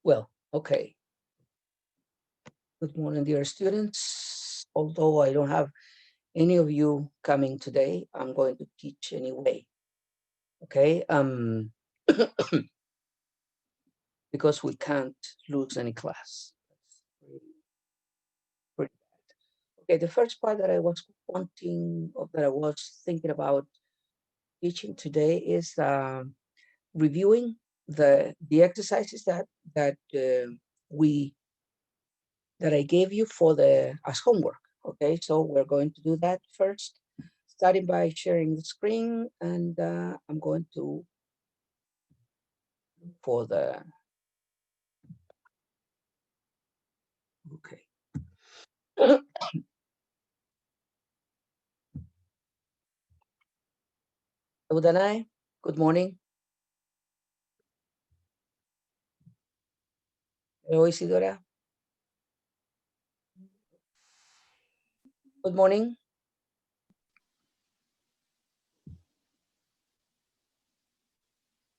Well, okay. Good morning, dear students. Although I don't have any of you coming today, I'm going to teach anyway. Okay. Because we can't lose any class. That's pretty bad. Okay, the first part that I was wanting, or that I was thinking about teaching today is reviewing the exercises we that I gave you for the as homework. Okay, so we're going to do that first, starting by sharing the screen, and I'm going to for the okay. Udanay, good morning. Hello, Isidora. Good morning.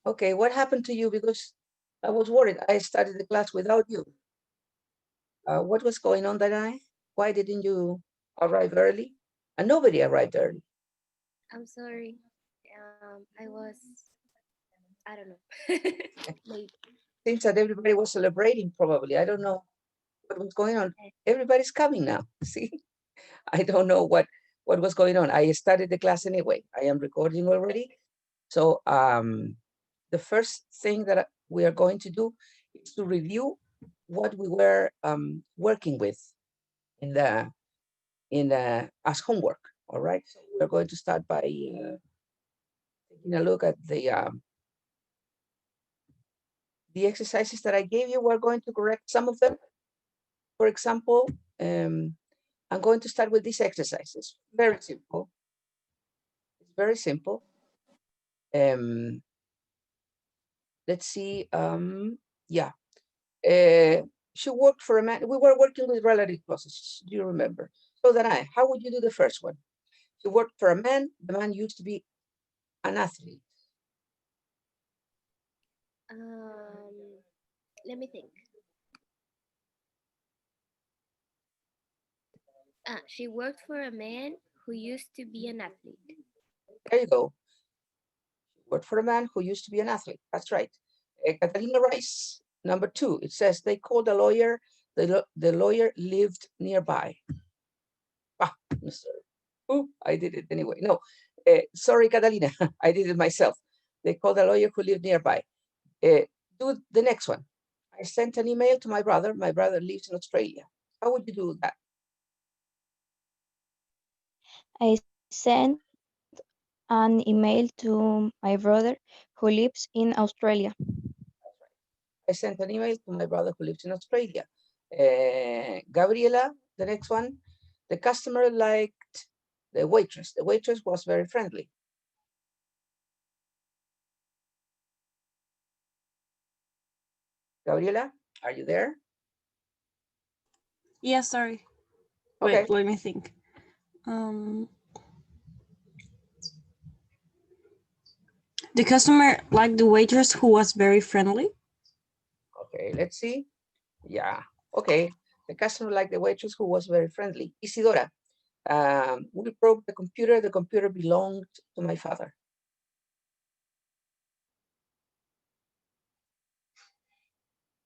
Okay, what happened to you? Because I was worried. I started the class without you. What was going on that night? Why didn't you arrive early? And nobody arrived early. I'm sorry. I don't know. Maybe. Seems that everybody was celebrating, probably. I don't know what was going on. Everybody's coming now. See, I don't know what was going on. I started the class anyway. I am recording already. So the first thing that we are going to do is to review what we were working with in the as homework. All right. So we're going to start by taking a look at the exercises that I gave you. We're going to correct some of them. For example, I'm going to start with these exercises. Very simple. It's very simple. Um, let's see. Yeah. She worked for a man. We were working with relative clauses. Do you remember? So then how would you do the first one? She worked for a man. The man used to be an athlete. Um, Let me think. She worked for a man who used to be an athlete. There you go. Worked for a man who used to be an athlete. That's right. Catalina Rice, number 2. It says they called a lawyer. The lawyer lived nearby. Ah, Mr. Oh, I did it anyway. No, sorry, Catalina. I did it myself. They called a lawyer who lived nearby. Do the next one. I sent an email to my brother. My brother lives in Australia. How would you do that? I sent an email to my brother who lives in Australia. I sent an email to my brother who lives in Australia. Gabriela, the next one. The customer liked the waitress. The waitress was very friendly. Gabriela, are you there? Yeah, sorry. Okay. Wait, let me think. The customer liked the waitress who was very friendly. Okay, let's see. Yeah, okay. The customer liked the waitress who was very friendly. Isidora, we broke the computer. The computer belonged to my father.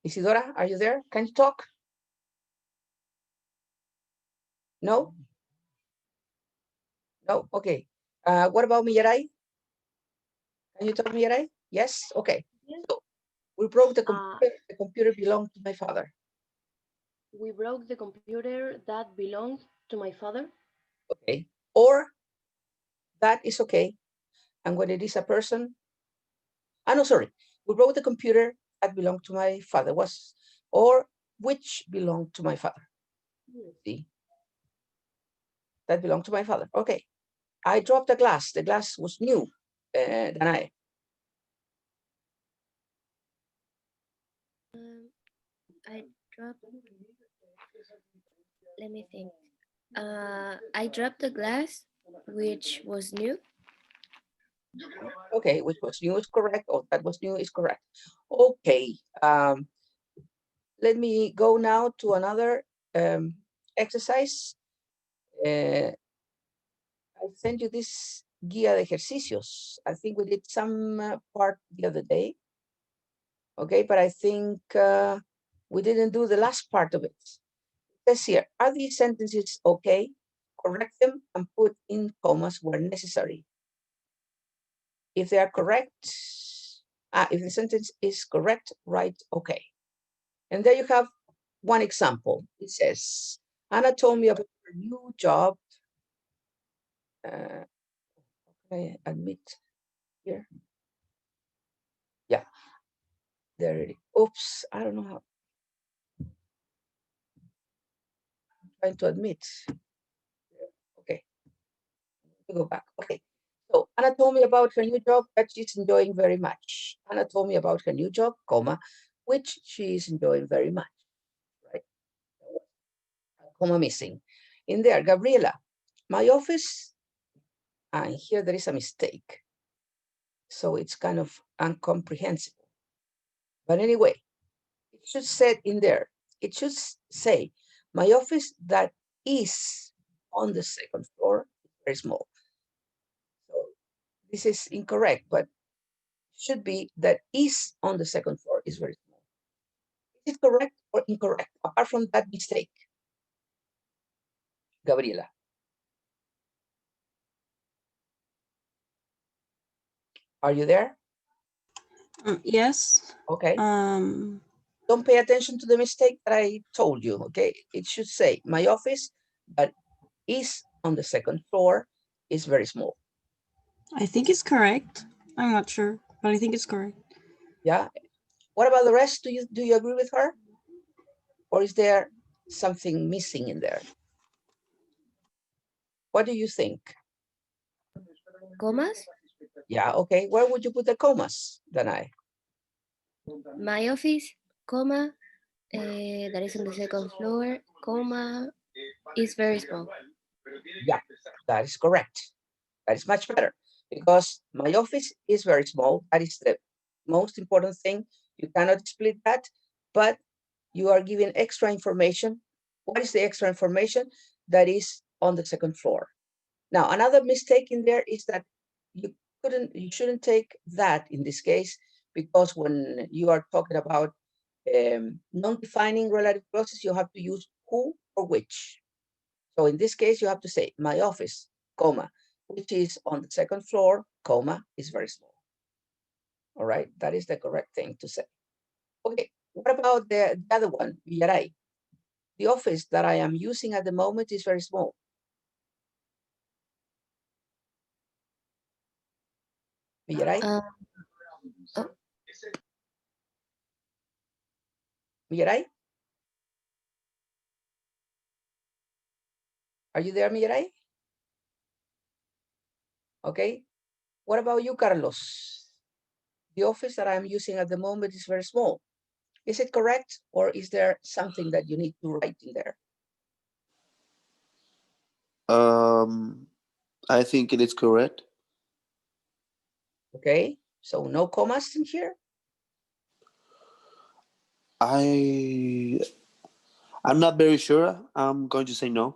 Isidora, are you there? Can you talk? No? No? Okay. What about Miyarai? Can you talk, Miyarai? Yes? Okay. So we broke the computer. The computer belonged to my father. We broke the computer that belonged to my father. Okay. Or that is okay. And when it is a person, no, sorry. We broke the computer that belonged to my father was, or which belonged to my father. See, that belonged to my father. Okay. I dropped the glass. The glass was new. Then I dropped. Let me think. I dropped the glass, which was new. okay, which was new is correct, or that was new is correct. Okay. let me go now to another exercise. I sent you this guía de ejercicios. I think we did some part the other day. Okay, but I think we didn't do the last part of it. It says here, are these sentences okay? Correct them and put in commas where necessary. If they are correct, if the sentence is correct, write okay. And there you have one example. It says, Anna told me about her new job. I admit here. Yeah, there it is. Oops, I don't know how. I'm trying to admit. Okay, to go back. Okay, so Anna told me about her new job that she's enjoying very much. Anna told me about her new job, comma, which she is enjoying very much, right? Comma missing. In there, Gabriela, my office, and here there is a mistake. So it's kind of incomprehensible. But anyway, it should say in there, it should say, my office that is on the second floor is very small. So this is incorrect, but should be that is on the second floor is very small. Is it correct or incorrect, apart from that mistake? Gabriela. Are you there? Yes. Okay. Um, Don't pay attention to the mistake that I told you, okay? It should say, my office that is on the second floor is very small. I think it's correct. I'm not sure, but I think it's correct. Yeah. What about the rest? Do you agree with her? Or is there something missing in there? What do you think? Commas? Yeah, okay. Where would you put the commas, Danai? My office, comma, that is on the second floor, comma, is very small. Yeah, that is correct. That is much better because my office is very small. That is the most important thing. You cannot split that, but you are giving extra information. What is the extra information? That is on the second floor. Now, another mistake in there is that you shouldn't take that in this case, because when you are talking about non-defining relative clauses, you have to use who or which. So in this case, you have to say my office, comma, which is on the second floor, comma, is very small. All right, that is the correct thing to say. Okay, what about the other one, Villaray? The office that I am using at the moment is very small. Villaray? Oh, Mirai? Are you there, Mirai? Okay. What about you, Carlos? The office that I'm using at the moment is very small. Is it correct, or is there something that you need to write in there? I think it is correct. Okay, so no commas in here? I'm not very sure. I'm going to say no.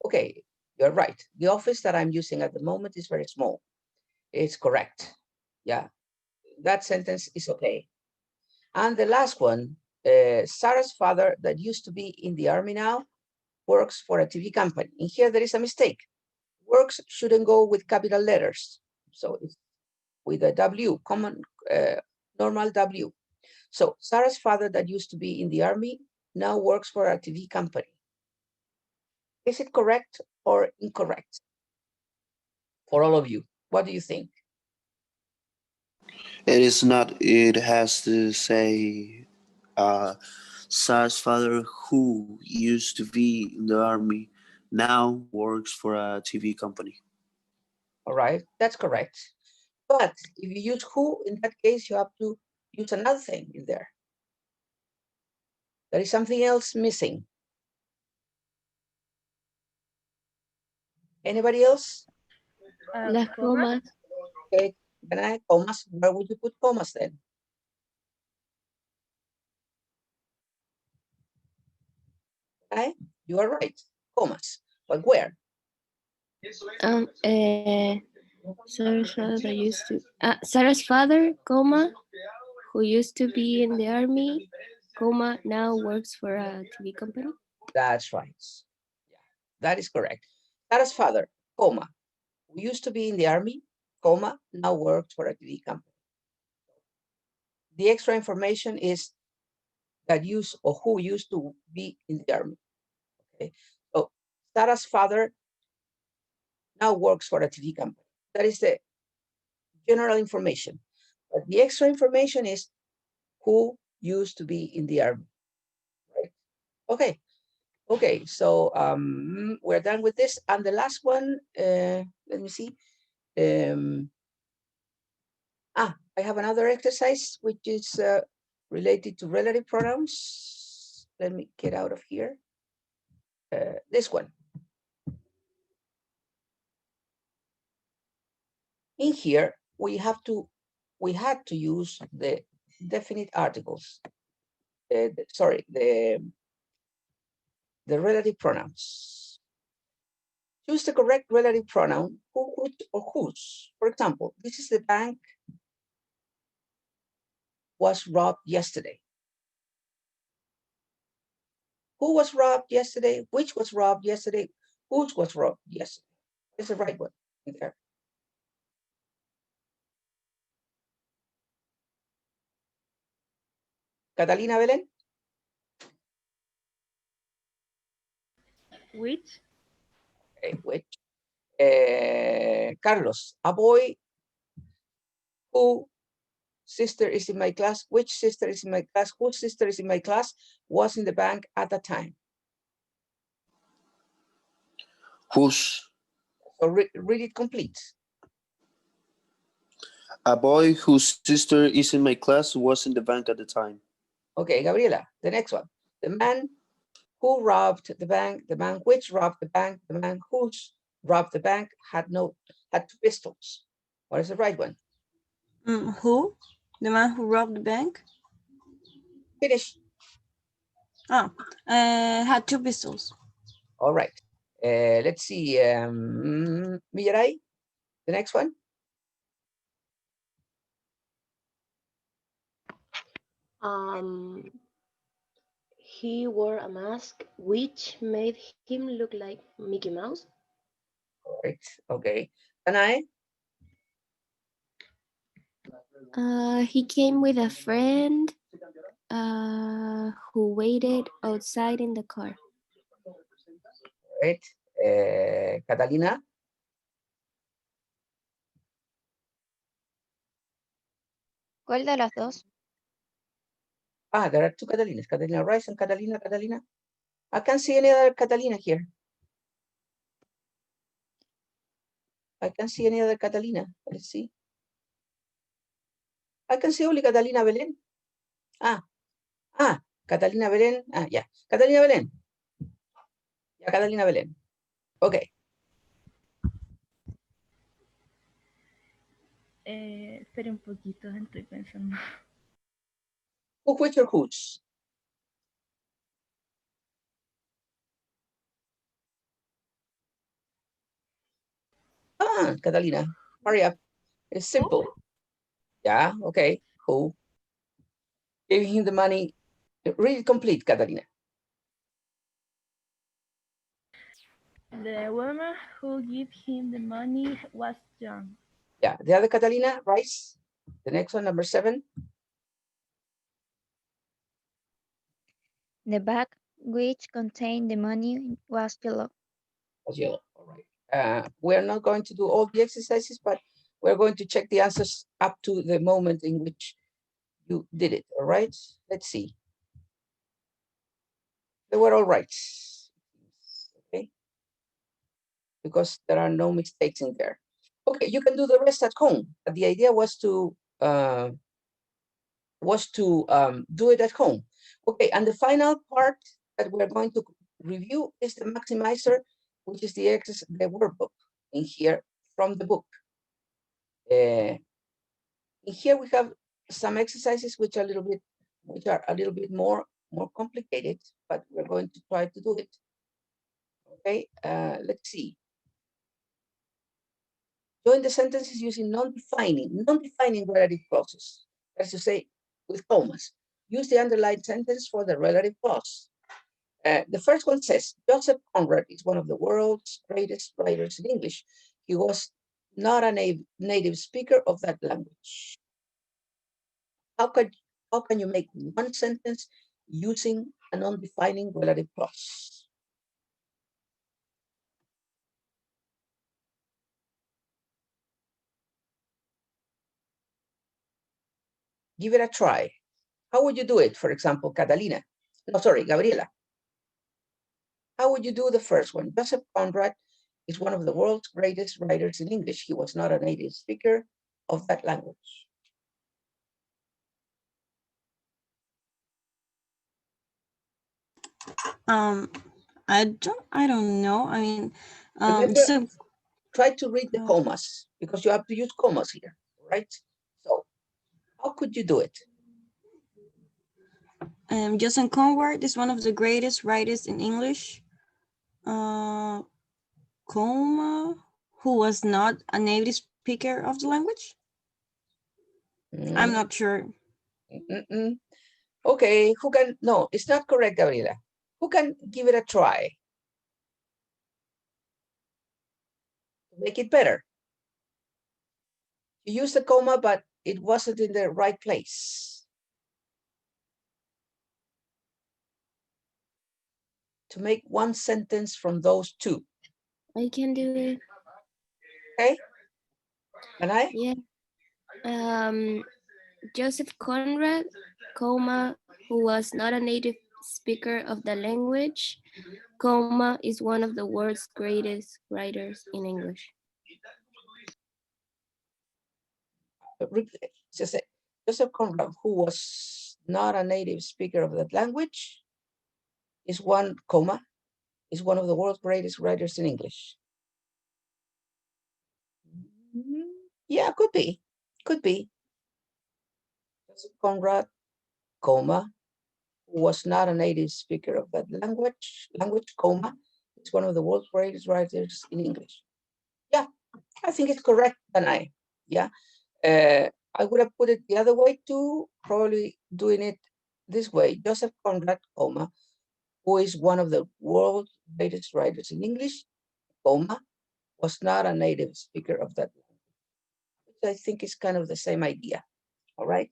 Okay, you're right. The office that I'm using at the moment is very small. It's correct. Yeah, that sentence is okay. And the last one, Sarah's father that used to be in the army now works for a TV company. In here, there is a mistake. Works shouldn't go with capital letters. So it's with a W, common, normal W. So Sarah's father that used to be in the army now works for a TV company. Is it correct or incorrect? For all of you, what do you think? It is not. It has to say Sarah's father, who used to be in the army, now works for a TV company. All right, that's correct. But if you use who, in that case, you have to use another thing in there. There is something else missing. Anybody else? las commas. Okay, then commas. Where would you put commas then? Okay, you are right, commas, but where? Sarah's father, comma, who used to be in the army, comma, now works for a TV company. That's right. Yeah, that is correct. Sarah's father, comma, who used to be in the army, comma, now works for a TV company. The extra information is that use or who used to be in the army. Okay, so Sarah's father now works for a TV company. That is the general information. But the extra information is who used to be in the army, right? Okay, okay, so we're done with this. And the last one, let me see. I have another exercise which is related to relative pronouns. Let me get out of here. This one. In here, we had to use the definite articles. The relative pronouns. Choose the correct relative pronoun, who, which, or whose. For example, this is the bank was robbed yesterday. Who was robbed yesterday? Which was robbed yesterday? Whose was robbed yesterday? It's the right one in there. Catalina Belén? Which? Okay, which? Carlos, a boy who sister is in my class, which sister is in my class, whose sister is in my class, was in the bank at the time. Whose? So read it complete. A boy whose sister is in my class was in the bank at the time. Okay, Gabriela, the next one. The man who robbed the bank, the man which robbed the bank, the man whose robbed the bank had two pistols. What is the right one? Who? The man who robbed the bank? Finish. Had two pistols. All right. Let's see. Millaray, the next one. He wore a mask which made him look like Mickey Mouse. All right. Okay. Danae? He came with a friend who waited outside in the car. All right. Catalina? ¿Cuál de las dos? There are two Catalinas, Catalina Rice and Catalina. I can't see any other Catalina here. I can't see any other Catalina. Let's see. I can see only Catalina Belén. Catalina Belén. Yeah. Catalina Belén. Yeah, Catalina Belén. Okay. Espera un poquito, estoy pensando. Who, which, or whose? Catalina, hurry up. It's simple. Yeah, okay. Who? Giving him the money. Read it complete, Catalina. The woman who gave him the money was young. Yeah, the other Catalina, Rice. The next one, number 7. The bag which contained the money was yellow. Was yellow. All right. We're not going to do all the exercises, but we're going to check the answers up to the moment in which you did it. All right. Let's see. They were all right. Okay. Because there are no mistakes in there. Okay, you can do the rest at home. But the idea was to do it at home. Okay, and the final part that we're going to review is the maximizer, which is the workbook in here from the book. In here we have some exercises which are a little bit more more complicated, but we're going to try to do it. Okay, let's see. Join the sentences using non-defining relative clauses. That's to say, with commas. Use the underlined sentence for the relative clause. The first one says, Joseph Conrad is one of the world's greatest writers in English. He was not a native speaker of that language. How can you make one sentence using a non-defining relative clause? Give it a try. How would you do it? For example, Catalina. No, sorry, Gabriela. How would you do the first one? Joseph Conrad is one of the world's greatest writers in English. He was not a native speaker of that language. I don't know. I mean, Remember, so try to read the Oh. commas because you have to use commas here, right? So how could you do it? Joseph Conrad is one of the greatest writers in English. Comma, who was not a native speaker of the language? I'm Mm, not sure. Okay, who can, no, it's not correct, Gabriela. Who can give it a try? To make it better. You used a comma, but it wasn't in the right place. To make one sentence from those two. I can do it. Okay? Can I? Yeah. Joseph Conrad, comma, who was not a native speaker of the language, comma, is one of the world's greatest writers in English. Joseph Conrad, who was not a native speaker of that language, is one comma, is one of the world's greatest writers in English. Yeah, could be. Joseph Conrad, comma, who was not a native speaker of that language, comma, is one of the world's greatest writers in English. Yeah, I think it's correct, Danai. Yeah. I would have put it the other way too, probably doing it this way. Joseph Conrad, comma, who is one of the world's greatest writers in English, comma, was not a native speaker of that language. Which I think is kind of the same idea. All right.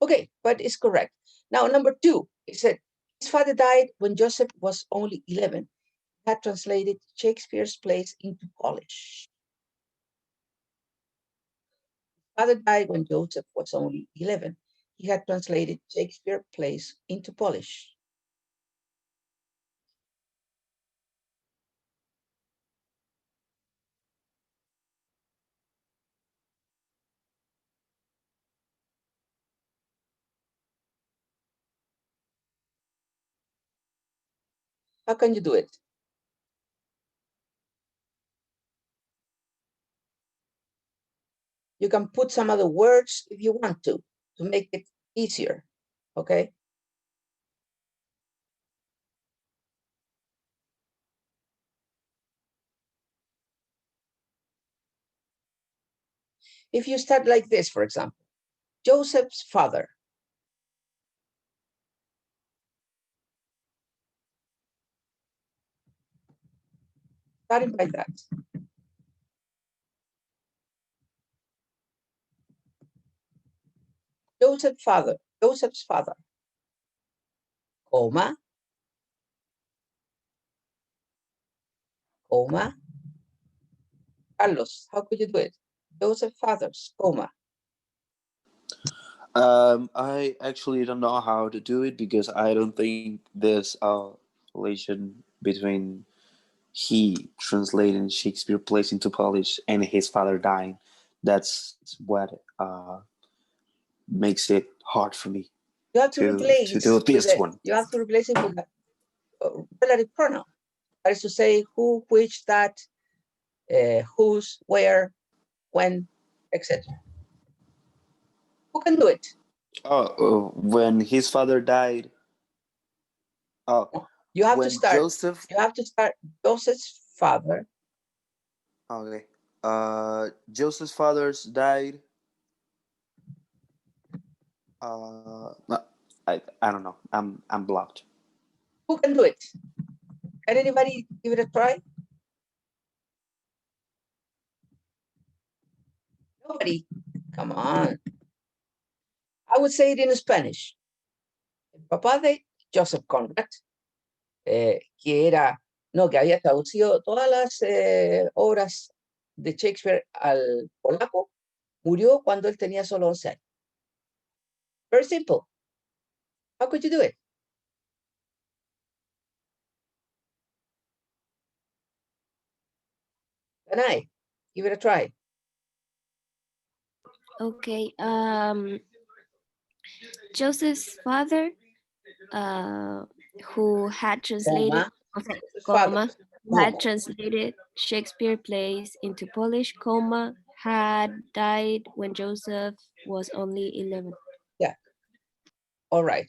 Okay, but it's correct. Now, number two, it said, his father died when Joseph was only 11. He had translated Shakespeare's plays into Polish. Father died when Joseph was only 11. He had translated Shakespeare's plays into Polish. How can you do it? You can put some other words if you want to make it easier, okay? If you start like this, for example, Joseph's father. Starting like that. Joseph's father, comma, comma. Carlos, how could you do it? Joseph's father's, comma. I actually don't know how to do it because I don't think there's a relation between he translating Shakespeare plays into Polish and his father dying. That's what makes it hard for me You have to to replace do with this one. you have to replace it with a relative pronoun. That is to say, who, which, that, whose, where, when, etc. Who can do it? When his father died, Oh, You have to when start. Joseph. You have to start Joseph's father. Okay. Joseph's fathers died. No, I don't know. I'm blocked. Who can do it? Can anybody give it a try? Nobody. Come on. I would say it in Spanish. El papá de Joseph Conrad, que era, no, que había traducido todas las obras de Shakespeare al polaco, murió cuando él tenía solo 11 años. Very simple. How could you do it? Can I? Give it a try. Okay. Joseph's father, who had translated, okay, comma, who had translated Shakespeare plays into Polish, comma, had died when Joseph was only 11. All right.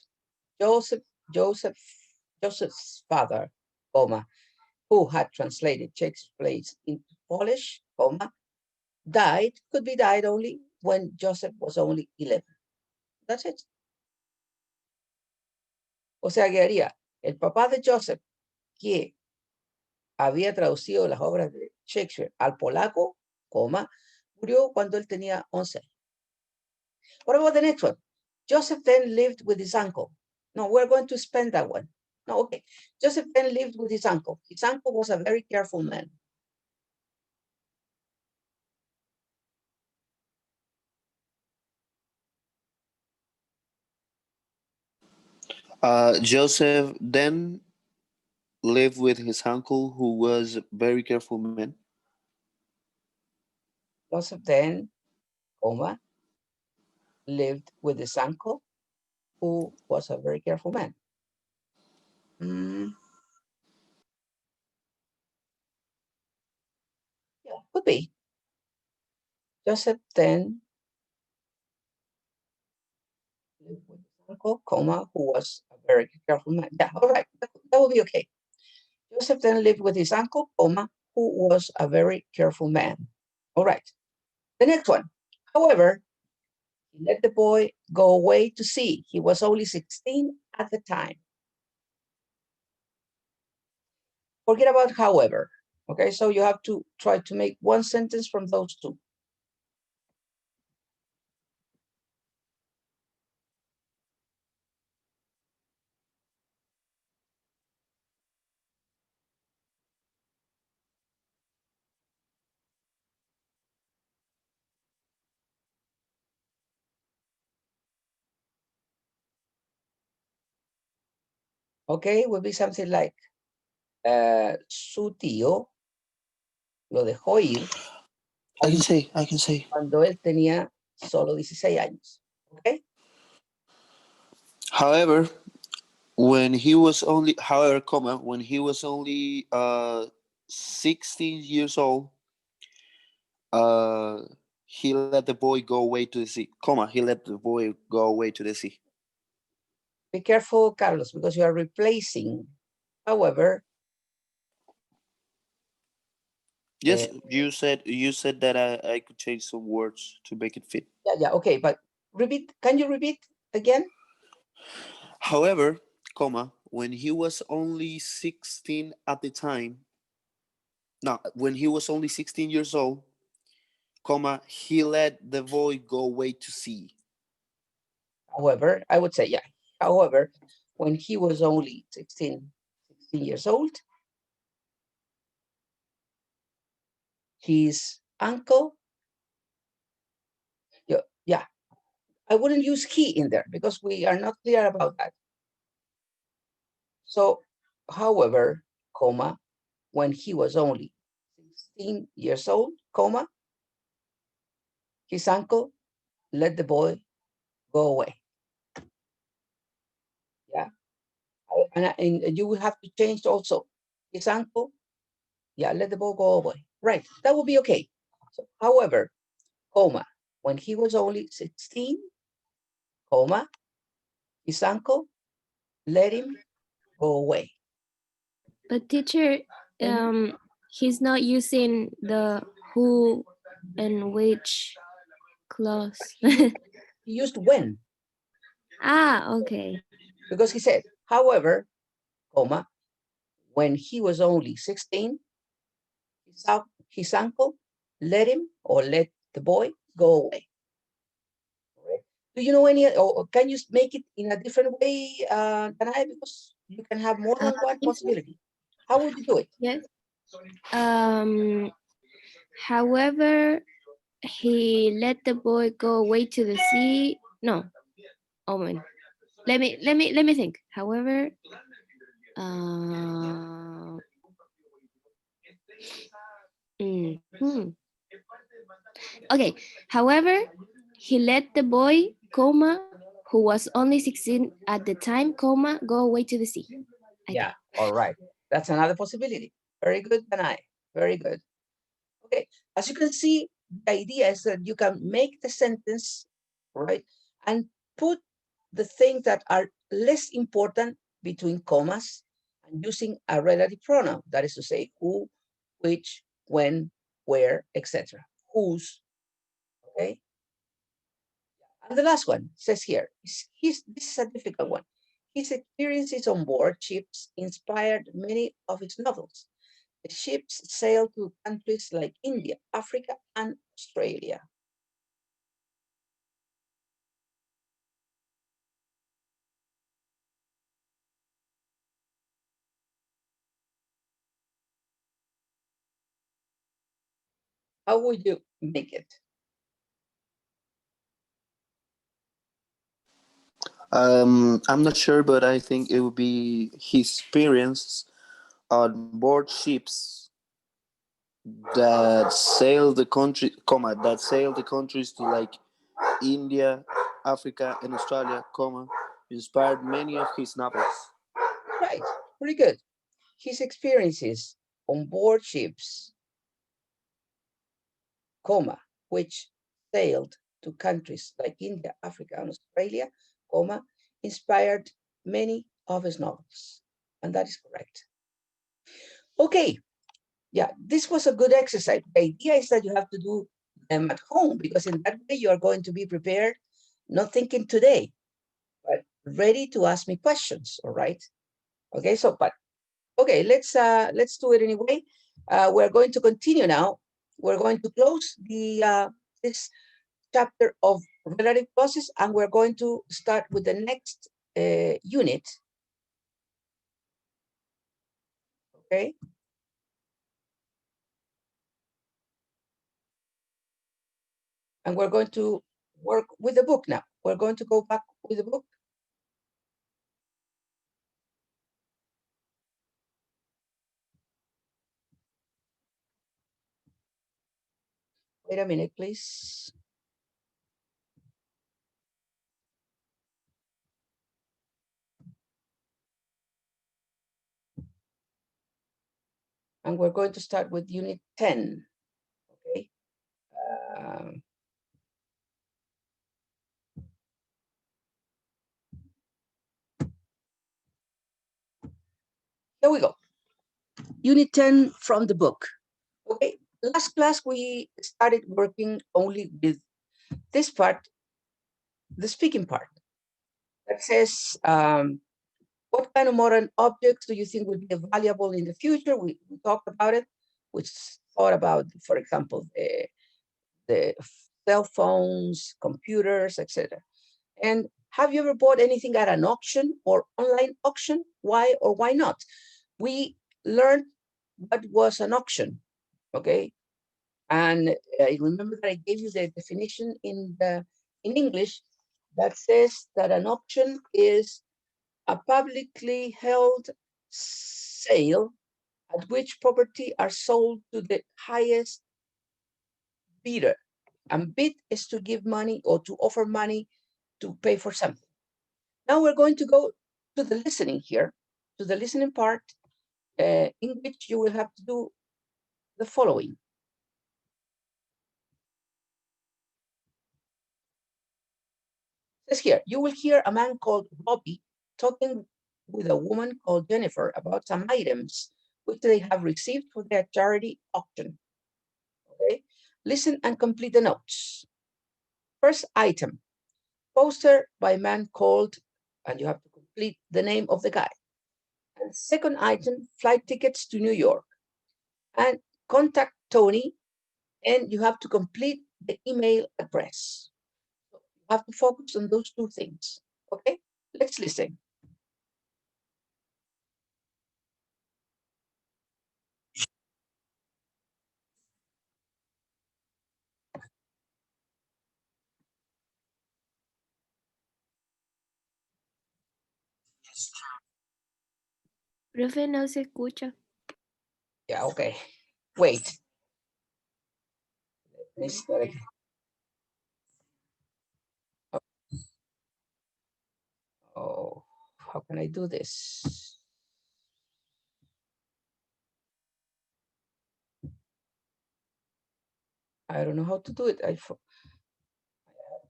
Joseph's father, comma, who had translated Shakespeare's plays into Polish, comma, died, could be died only when Joseph was only 11. That's it. O sea, que haría el papá de Joseph, que había traducido las obras de Shakespeare al polaco, coma, murió cuando él tenía 11 años. What about the next one? Joseph then lived with his uncle. No, we're going to spend that one. No, okay. Joseph then lived with his uncle. His uncle was a very careful man. Joseph then lived with his uncle, who was a very careful man. Joseph then, comma, lived with his uncle, who was a very careful man. Yeah, could be. Joseph then lived with his uncle, comma, who was a very careful man. Yeah, all right, that will be okay. Joseph then lived with his uncle, comma, who was a very careful man. All right. The next one. However, he let the boy go away to sea. He was only 16 at the time. Forget about however. Okay, so you have to try to make one sentence from those two. Okay, will be something like su tío lo dejó ir I can say. cuando él tenía solo 16 años. Okay? However, when he was only, when he was only 16 years old, he let the boy go away to the sea. He let the boy go away to the sea. Be careful, Carlos, because you are replacing. However, Yes, you said that I could change some words to make it fit. yeah, okay, but repeat. Can you repeat again? However, when he was only 16 at the time, no, when he was only 16 years old, he let the boy go away to sea. However, I would say, yeah. However, when he was only 16 years old, his uncle, yeah, I wouldn't use he in there because we are not clear about that. So, however, when he was only 16 years old, his uncle let the boy go away. Yeah. And you will have to change also his uncle. Yeah, let the boy go away. Right. That will be okay. So, however, when he was only 16, his uncle let him go away. But teacher, he's not using the who and which clause. He used when, Okay. because he said, however, comma, when he was only 16, his uncle let him or let the boy go away. Right? Do you know any, or can you make it in a different way, Danai? Because you can have more than one Yes, sir. possibility. How would you do it? Yes. However, he let the boy go away to the sea. No. Oh man. Let me think. However, okay. However, he let the boy, comma, who was only 16 at the time, comma, go away to the sea. Yeah, all right. That's another possibility. Very good, Danai. Very good. Okay, as you can see, the idea is that you can make the sentence, right, and put the things that are less important between commas and using a relative pronoun. That is to say, who, which, when, where, etc. Whose, okay? And the last one says here, this is a difficult one. His experiences on board ships inspired many of his novels. The ships sailed to countries like India, Africa, and Australia. How would you make it? I'm not sure, but I think it would be his experience on board ships that sail the country, comma, that sail the countries to like India, Africa, and Australia, comma, inspired many of his novels. Right, pretty good. His experiences on board ships, comma, which sailed to countries like India, Africa, and Australia, comma, inspired many of his novels. And that is correct. Okay, yeah, this was a good exercise. The idea is that you have to do them at home, because in that way you are going to be prepared, not thinking today, but ready to ask me questions. All right. Okay, so but okay, let's do it anyway. We're going to continue now. We're going to close the this chapter of relative clauses, and we're going to start with the next unit. Okay. And we're going to work with the book now. We're going to go back with the book. Wait a minute, please. And we're going to start with unit 10. Okay. Here we go. Unit 10 from the book. Okay, last class we started working only with this part, the speaking part, that says, what kind of modern objects do you think would be valuable in the future? We talked about it. We thought about, for example, the cell phones, computers, etc. And have you ever bought anything at an auction or online auction? Why or why not? We learned what was an auction, okay? And I remember that I gave you the definition in English that says that an auction is a publicly held sale at which property are sold to the highest bidder. And bid is to give money or to offer money to pay for something. Now we're going to go to the listening here, to the listening part, in which you will have to do the following. It says here, you will hear a man called Bobby talking with a woman called Jennifer about some items which they have received for their charity auction. Okay, listen and complete the notes. First item, poster by man called, and you have to complete the name of the guy. And second item, flight tickets to New York. And contact Tony, and you have to complete the email address. So you have to focus on those two things. Okay, let's listen. Profe, no se escucha. Yeah, okay. Wait. Let me start again. Oh, how can I do this? I don't know how to do it. I have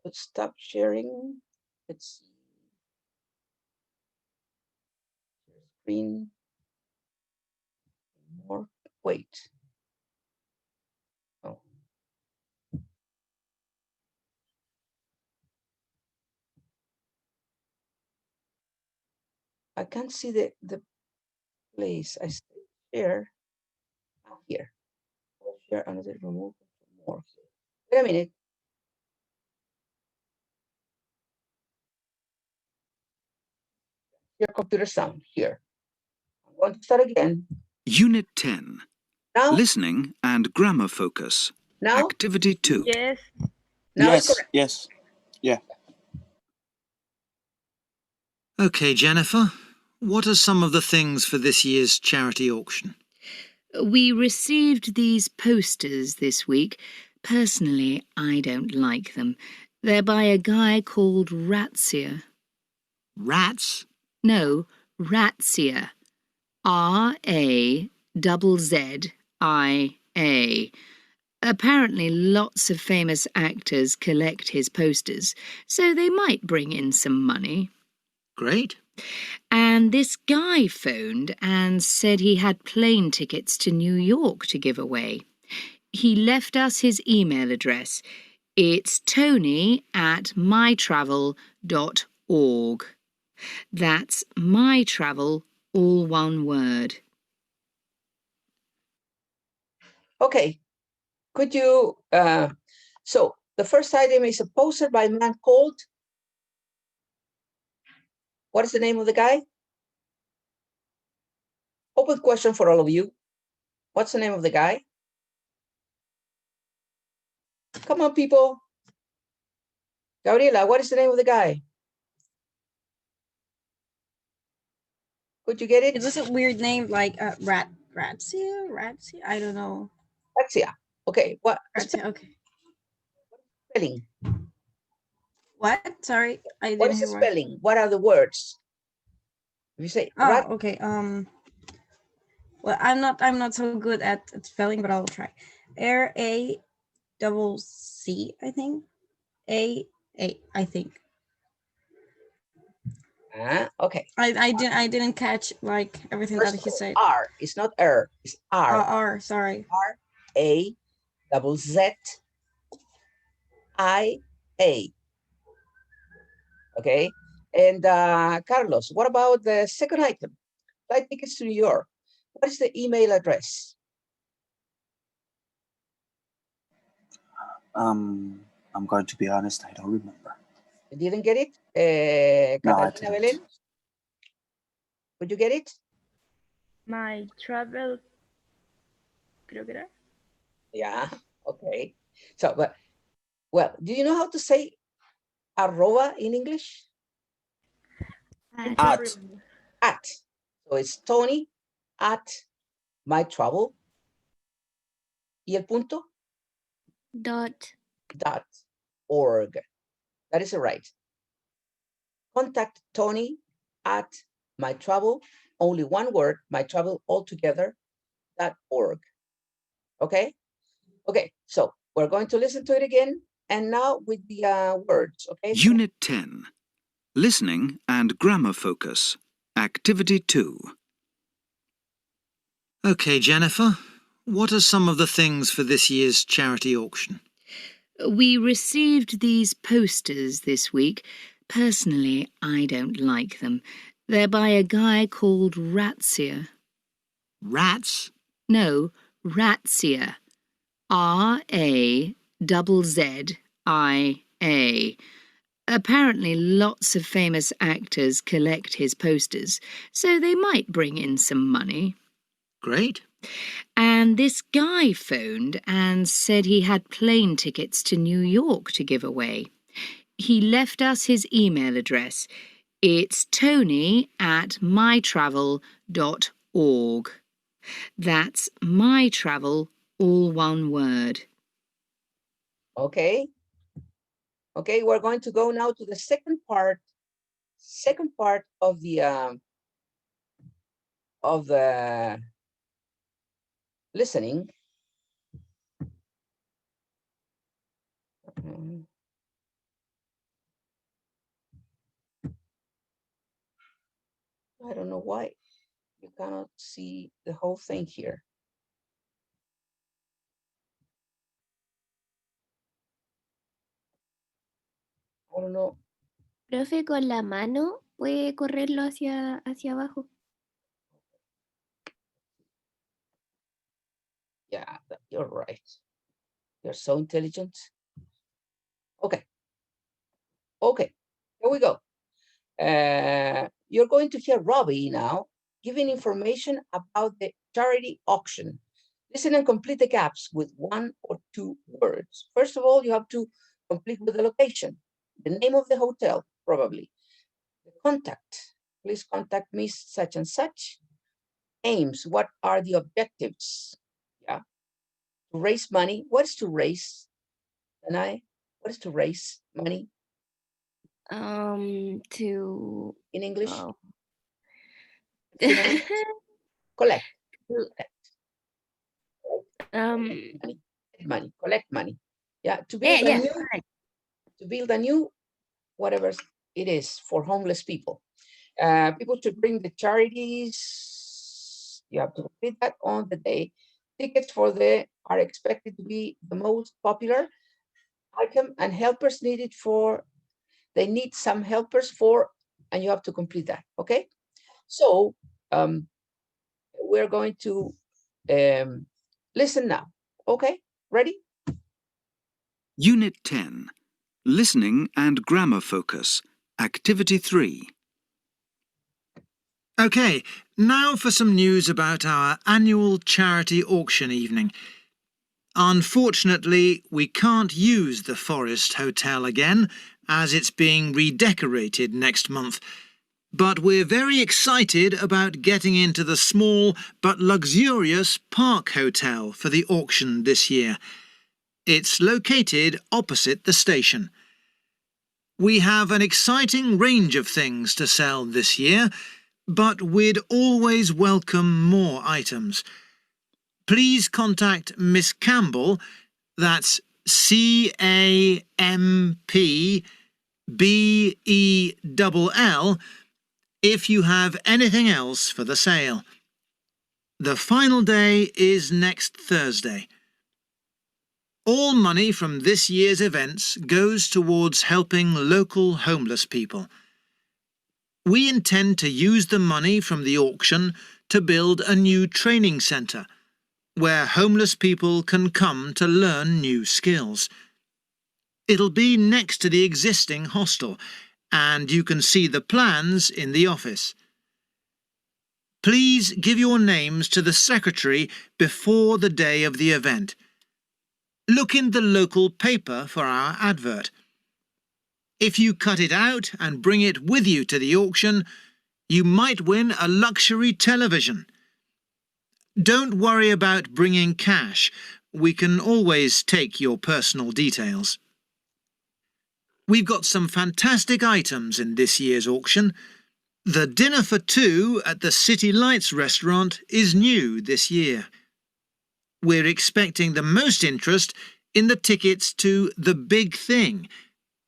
to stop sharing. Let's see. Share screen. More. Wait. Oh. I can't see the place. I share here. I'll share another remove more. Wait a minute. Your computer sound here. I'm going to start again. Unit 10. Now, Listening and grammar focus. now, Activity 2. Yes. now it's Yes, correct. yes. Yeah. Okay, Jennifer, what are some of the things for this year's charity auction? We received these posters this week. Personally, I don't like them. They're by a guy called Razzia. Rats? No, Razzia. Razzia. Apparently, lots of famous actors collect his posters, so they might bring in some money. Great. And this guy phoned and said he had plane tickets to New York to give away. He left us his email address. It's tony@mytravel.org. That's mytravel, all one word. Okay. Could you, so the first item is a poster by a man called, what is the name of the guy? Open question for all of you. What's the name of the guy? Come on, people. Gabriela, what is the name of the guy? Could you get it? It was a weird name, like Razzia. I don't know. Razzia. Okay, what Razzia, okay. spelling? What? Sorry, I What didn't is the hear. spelling? What are the words? If you say rat, Oh, okay. Well, I'm not so good at spelling, but I'll try. RACC, I think. A, I think. okay. I didn't catch like everything First that he of all, said. R. It's not R. It's R. R. Sorry. RAZZIA. Okay. And Carlos, what about the second item? Flight tickets to New York. What is the email address? I'm going to be honest, I don't remember. You didn't get it? No, I Catalina didn't. Belén? Would you get it? My travel. Creo que era. Yeah, okay. So, but, well, do you know how to say arroba in English? At. At. So it's Tony at mytravel. Y el punto? .org. That is right. Contact Tony at mytravel, only one word, mytravel altogether, .org. Okay? Okay, so we're going to listen to it again, and now with the words, okay? Unit 10. Listening and grammar focus. Activity 2. OK, Jennifer, what are some of the things for this year's charity auction? We received these posters this week. Personally, I don't like them. They're by a guy called Razzia. Rats? No, Razzia. Razzia. Apparently lots of famous actors collect his posters, so they might bring in some money. Great. And this guy phoned and said he had plane tickets to New York to give away. He left us his email address. It's tony@mytravel.org. That's mytravel, all one word. Okay. Okay, we're going to go now to the second part of the listening. I don't know why you cannot see the whole thing here. I don't know. Profe, con la mano puede correrlo hacia abajo. Yeah, you're right. You're so intelligent. Okay. Okay, here we go. You're going to hear Robbie now giving information about the charity auction. Listen and complete the gaps with 1 or 2 words. First of all, you have to complete with the location, the name of the hotel, probably. The contact, please contact me such and such. Aims, what are the objectives? Yeah. To raise money, what is to raise? What is to raise money? To in English? oh. Collect. Collect money. Yeah, to build a new, whatever it is, for homeless people. People should bring the charities. You have to complete that on the day. Tickets are expected to be the most popular item, and helpers needed for. They need some helpers for, and you have to complete that. Okay, so we're going to listen now. Okay, ready? Unit 10. Listening and Grammar Focus. Activity 3. OK, now for some news about our annual charity auction evening. Unfortunately, we can't use the Forest Hotel again, as it's being redecorated next month. But we're very excited about getting into the small but luxurious Park Hotel for the auction this year. It's located opposite the station. We have an exciting range of things to sell this year, but we'd always welcome more items. Please contact Miss Campbell, that's CAMPBELL, if you have anything else for the sale. The final day is next Thursday. All money from this year's events goes towards helping local homeless people. We intend to use the money from the auction to build a new training centre, where homeless people can come to learn new skills. It'll be next to the existing hostel, and you can see the plans in the office. Please give your names to the secretary before the day of the event. Look in the local paper for our advert. If you cut it out and bring it with you to the auction, you might win a luxury television. Don't worry about bringing cash. We can always take your personal details. We've got some fantastic items in this year's auction. The dinner for 2 at the City Lights restaurant is new this year. We're expecting the most interest in the tickets to The Big Thing,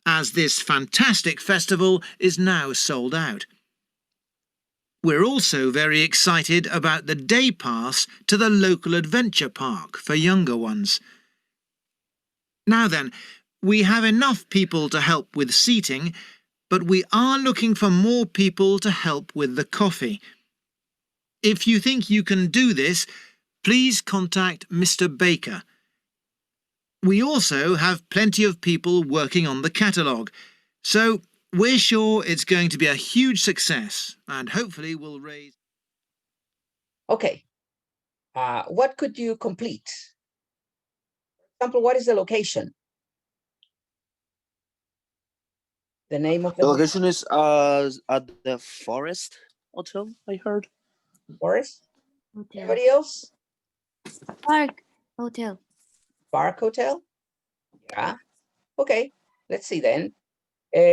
as this fantastic festival is now sold out. We're also very excited about the day pass to the local adventure park for younger ones. Now then, we have enough people to help with seating, but we are looking for more people to help with the coffee. If you think you can do this, please contact Mr. Baker. We also have plenty of people working on the catalogue, so we're sure it's going to be a huge success and hopefully will raise... Okay. What could you complete? For example, what is the location? The name of The the location is at the Forest Hotel, I heard. forest? Hotel. Anybody else? Park Hotel. Park Hotel? Yeah. Okay. Let's see then.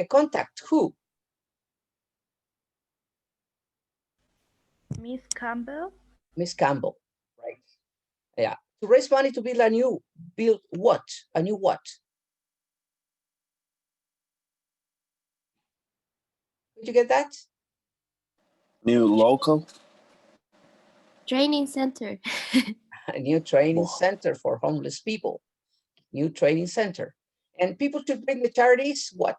Contact who? Miss Campbell. Miss Campbell. Right. Yeah. To raise money to build a new what? A new what? Did you get that? New local. Training center. A new training Wow. center for homeless people. New training center. And people should bring the charities what?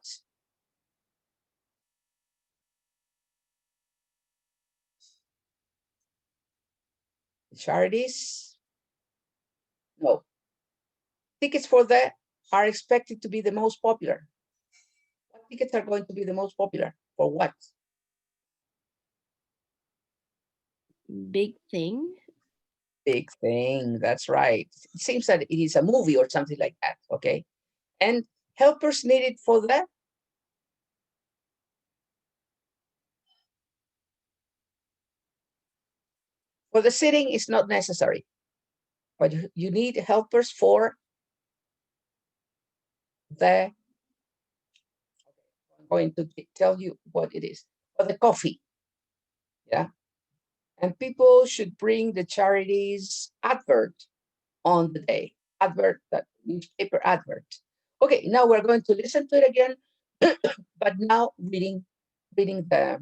Charities? No. Tickets for that are expected to be the most popular. What tickets are going to be the most popular? For what? Big thing. Big thing. That's right. It seems that it is a movie or something like that. Okay. And helpers needed for that? For the sitting is not necessary, but you need helpers for the, I'm going to tell you what it is, for the coffee. Yeah. And people should bring the charities advert on the day, advert, that newspaper advert. Okay, now we're going to listen to it again, but now reading the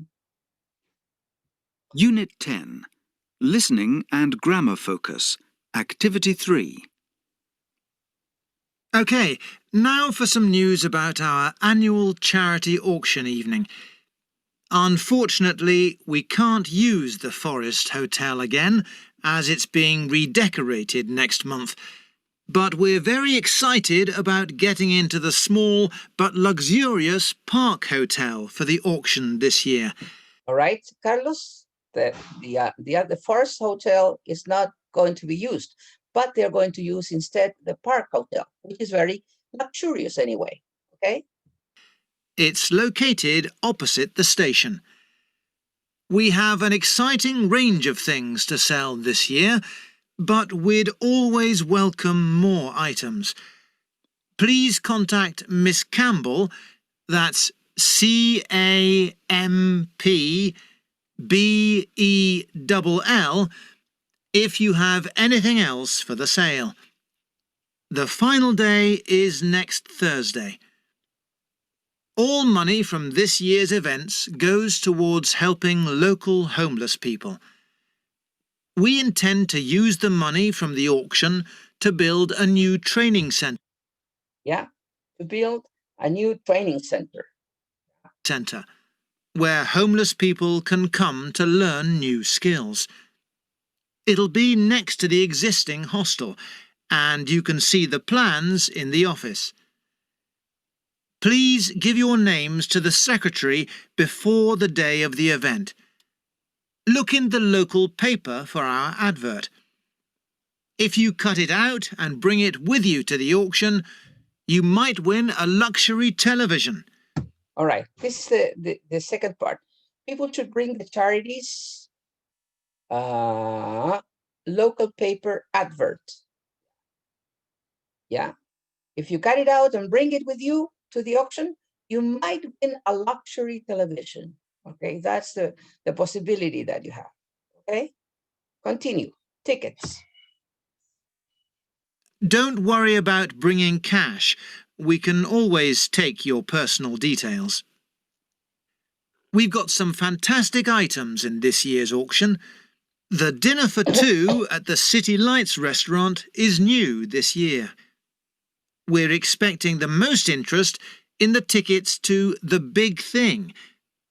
Unit 10. Listening and Grammar Focus. Activity 3. OK, now for some news about our annual charity auction evening. Unfortunately, we can't use the Forest Hotel again, as it's being redecorated next month. But we're very excited about getting into the small but luxurious Park Hotel for the auction this year. all right, Carlos, the Forest Hotel is not going to be used, but they're going to use instead the Park Hotel, which is very luxurious anyway. Okay. It's located opposite the station. We have an exciting range of things to sell this year, but we'd always welcome more items. Please contact Miss Campbell, that's CAMPBELL, if you have anything else for the sale. The final day is next Thursday. All money from this year's events goes towards helping local homeless people. We intend to use the money from the auction to build a new training centre. Yeah, to build a new training center. Where homeless people can come to learn new skills. It'll be next to the existing hostel, and you can see the plans in the office. Please give your names to the secretary before the day of the event. Look in the local paper for our advert. If you cut it out and bring it with you to the auction, you might win a luxury television. All right, this is the second part. People should bring the charities local paper advert. Yeah, if you cut it out and bring it with you to the auction, you might win a luxury television. Okay, that's the possibility that you have. Okay, continue. Tickets. Don't worry about bringing cash. We can always take your personal details. We've got some fantastic items in this year's auction. The dinner for two at the City Lights restaurant is new this year. We're expecting the most interest in the tickets to The Big Thing,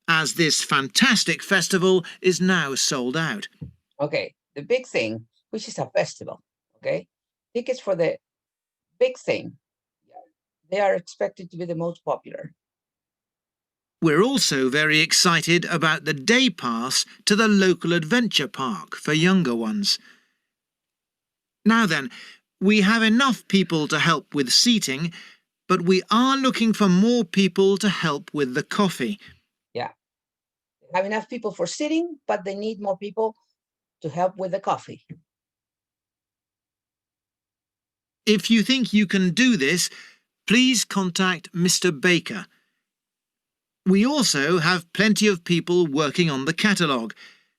as this fantastic festival is now sold out. Okay, The Big Thing, which is a festival, okay? Tickets for The Big Thing, they are expected to be the most popular. We're also very excited about the day pass to the local adventure park for younger ones. Now then, we have enough people to help with seating, but we are looking for more people to help with the coffee. Yeah, they have enough people for sitting, but they need more people to help with the coffee. If you think you can do this, please contact Mr. Baker. We also have plenty of people working on the catalogue,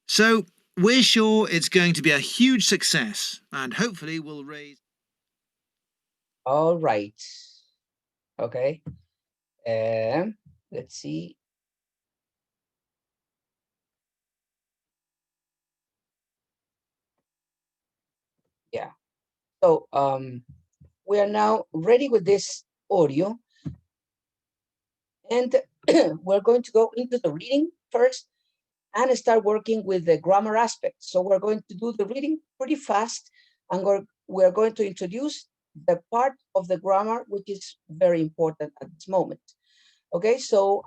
so we're sure it's going to be a huge success and hopefully will raise... All right. Okay. Let's see. Yeah. So we are now ready with this audio. And we're going to go into the reading first and start working with the grammar aspect. So we're going to do the reading pretty fast, and we're going to introduce the part of the grammar which is very important at this moment. Okay, so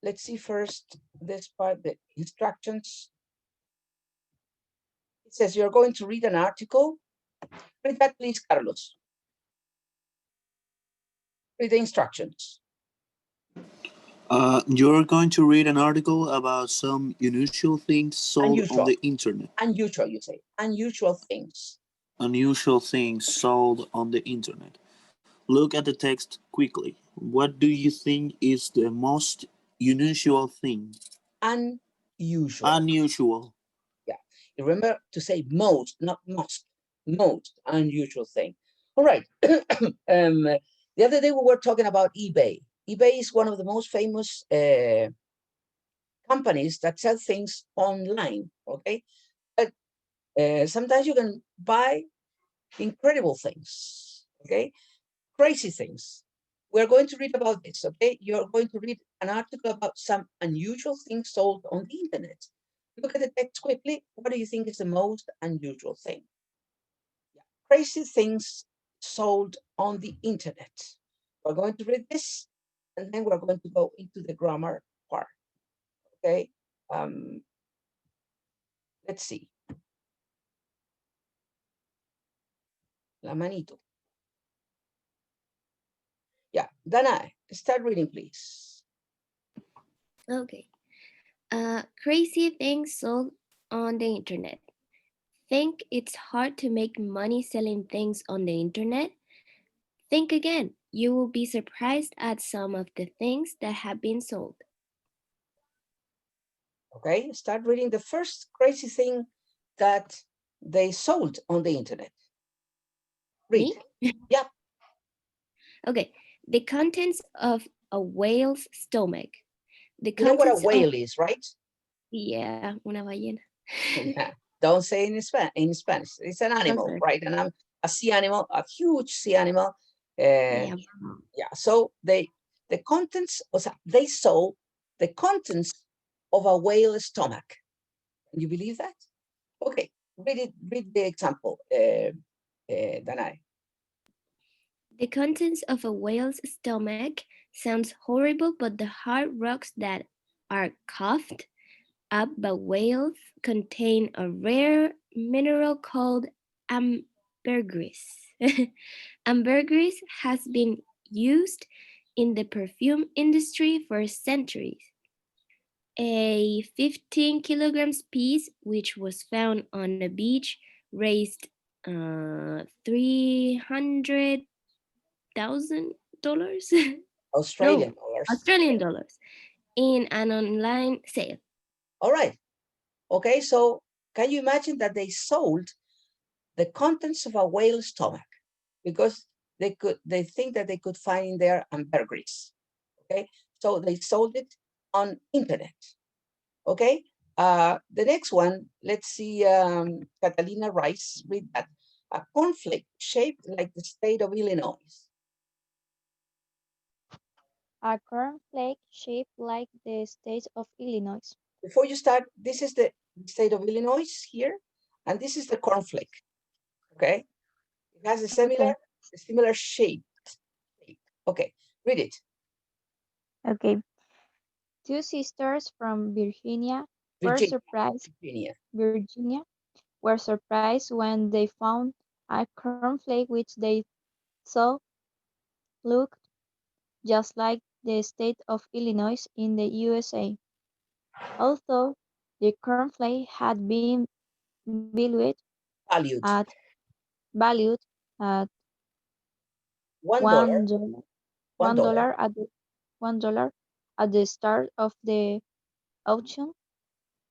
let's see first this part, the instructions. It says you're going to read an article. Read that, please, Carlos. Read the instructions. You're going to read an article about some unusual things sold on the internet. Unusual, you say. Unusual things. Unusual things sold on the internet. Look at the text quickly. What do you think is the most unusual thing? Unusual. Unusual. Yeah. Remember to say most, not most. Most unusual thing. All right. The other day we were talking about eBay. eBay is one of the most famous companies that sell things online. Okay. But sometimes you can buy incredible things. Okay. Crazy things. We're going to read about this. Okay. You're going to read an article about some unusual things sold on the internet. Look at the text quickly. What do you think is the most unusual thing? Yeah. Crazy things sold on the internet. We're going to read this, and then we're going to go into the grammar part. Okay. Let's see. La manito. Yeah, Dana, start reading, please. Okay. Crazy things sold on the internet. Think it's hard to make money selling things on the internet? Think again. You will be surprised at some of the things that have been sold. Okay, start reading the first crazy thing that they sold on the internet. Read. Me? Yeah. Okay. The contents of a whale's stomach. You know what a whale is, right? Yeah, una ballena. Yeah. Don't say in Spanish. It's an animal, right? And a sea animal, a huge sea animal. Yeah. So the contents, they sold the contents of a whale's stomach. Can you believe that? Okay, read the example, Danai. The contents of a whale's stomach sounds horrible, but the hard rocks that are coughed up by whales contain a rare mineral called ambergris. Ambergris has been used in the perfume industry for centuries. A 15 kilograms piece, which was found on a beach, raised $300,000 Australian dollars. Australian dollars in an online sale. All right. Okay, so can you imagine that they sold the contents of a whale's stomach because they think that they could find in there ambergris. Okay, so they sold it on internet. Okay. The next one, let's see, Catalina Rice, read that. A cornflake shaped like the state of Illinois. A cornflake shaped like the state of Illinois. Before you start, this is the state of Illinois here, and this is the cornflake. Okay. It has a similar shape. Okay, read it. Okay. Two sisters from Virginia were surprised when they found a cornflake which they thought looked just like the state of Illinois in the USA. Although the cornflake had been valued at $1 at the start of the auction,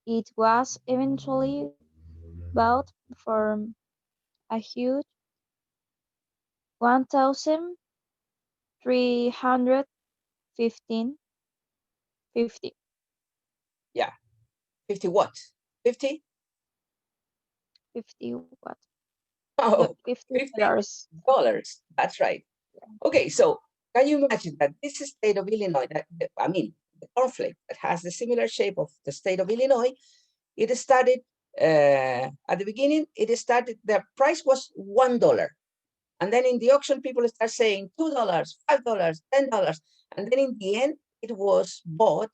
it was eventually bought for a huge $1,350. Yeah, 50 what? 50? 50 what? Oh, $50. That's right. Okay, so can you imagine that this is state of Illinois, the cornflake that has the similar shape of the state of Illinois, it started at the beginning, the price was $1. And then in the auction, people start saying $2, $5, $10. And then in the end, it was bought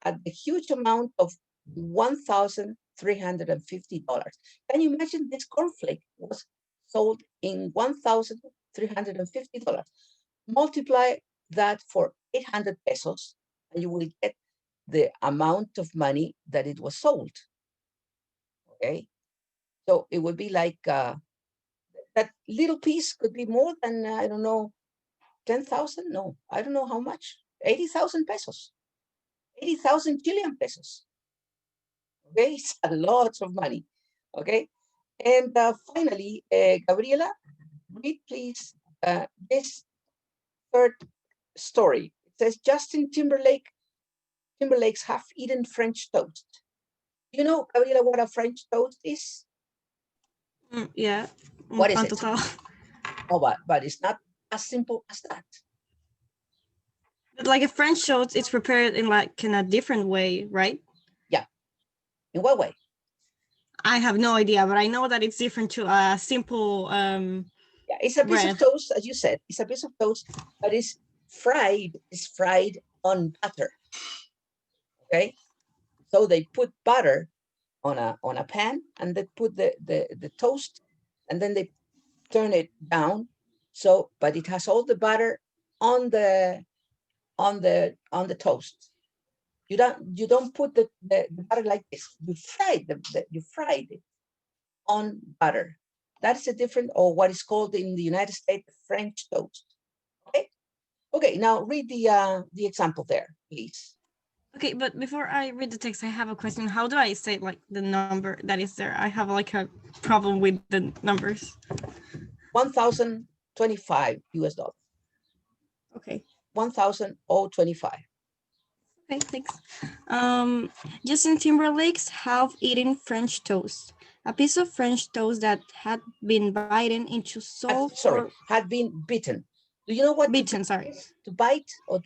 at the huge amount of $1,350. Can you imagine this cornflake was sold in $1,350? Multiply that for 800 pesos, and you will get the amount of money that it was sold. Okay, so it would be like that little piece could be more than, I don't know, 10,000? No, I don't know how much. 80,000 pesos. 80,000 Chilean pesos. Okay, it's a lot of money. Okay, and finally, Gabriela, read please this third story. It says Justin Timberlake's half-eaten French toast. You know, Gabriela, what a French toast is? Yeah. What is it? Oh, but it's not as simple as that. But like a French toast, it's prepared in a different way, right? Yeah. In what way? I have no idea, but I know that it's different to a simple yeah, it's a piece of toast, as you said. It's a piece of toast, but it's fried on butter. Okay, so they put butter on a pan, and they put the toast, and then they turn it down. So, but it has all the butter on the toast. You don't put the butter like this. You fried it on butter. That's a different, or what is called in the United States French toast. Okay. Okay. Now read the example there, please. Okay, but before I read the text, I have a question. How do I say the number that is there? I have a problem with the numbers. $1,025 US. Okay. 1,025. Okay, thanks. Justin Timberlake's half-eaten French toast. A piece of French toast that had been bitten into salt. Had been bitten. Do you know what? Bitten, sorry. To bite or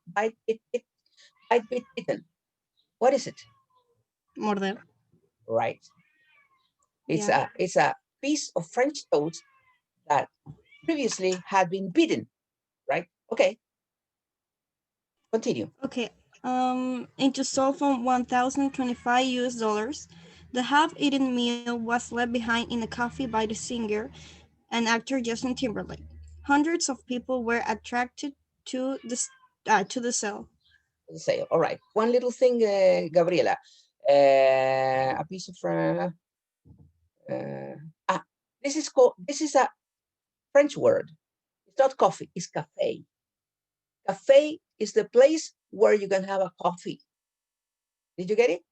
bite, bitten. What is it? Morder. Right. It's a piece of French toast that previously had been bitten. Right. Okay. Continue. Okay. Into salt from $1,025 US. The half-eaten meal was left behind in a coffee by the singer and actor Justin Timberlake. Hundreds of people were attracted to the sale. The sale. All right. One little thing, Gabriela. A piece of this is a French word. It's not coffee. It's cafe. Cafe is the place where you can have a coffee. Did you get it?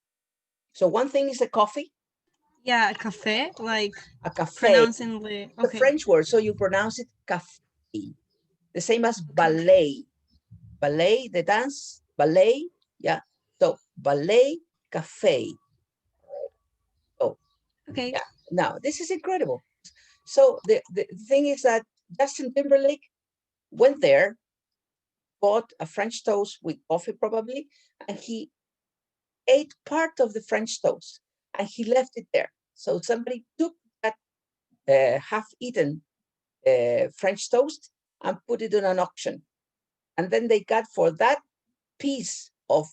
So one thing is a coffee. Yeah, a cafe, like a cafe. Pronouncing the French word, so you pronounce it cafe. The same as ballet. Ballet, the dance, ballet, yeah. Ballet Cafe. Oh, Okay. yeah. Now, this is incredible. So the thing is that Justin Timberlake went there, bought a French toast with coffee probably, and he ate part of the French toast and he left it there. So somebody took that half-eaten French toast and put it on an auction. And then they got for that piece of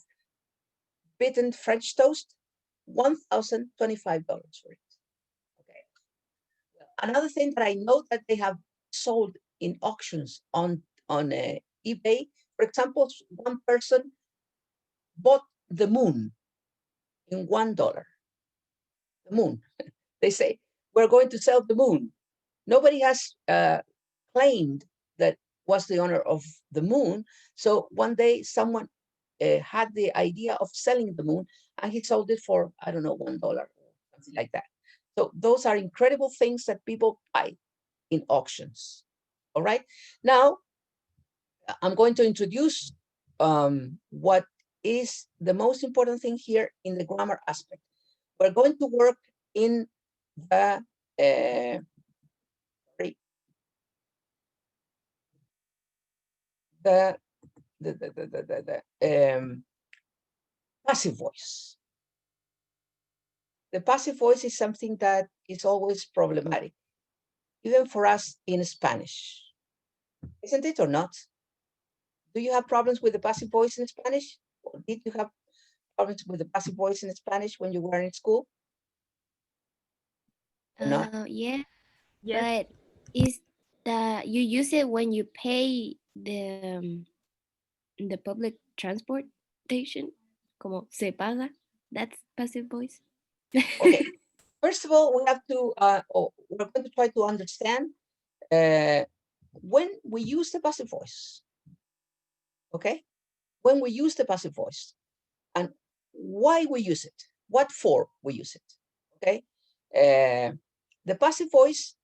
bitten French toast, $1,025 for it. Okay. Another thing that I know that they have sold in auctions on eBay, for example, one person bought the moon in $1. The moon. They say, we're going to sell the moon. Nobody has claimed that was the owner of the moon. So one day someone had the idea of selling the moon and he sold it for, I don't know, $1 or something like that. So those are incredible things that people buy in auctions. All right. Now, I'm going to introduce what is the most important thing here in the grammar aspect. We're going to work in the passive voice. The passive voice is something that is always problematic, even for us in Spanish. Isn't it or not? Do you have problems with the passive voice in Spanish? Or did you have problems with the passive voice in Spanish when you were in school? Or not? Yeah, Yes. but is that you use it when you pay the public transportation? Como se paga? That's passive voice. Okay. First of all, we have to, we're going to try to understand when we use the passive voice. Okay? When we use the passive voice and why we use it, what for we use it. Okay? The passive voice,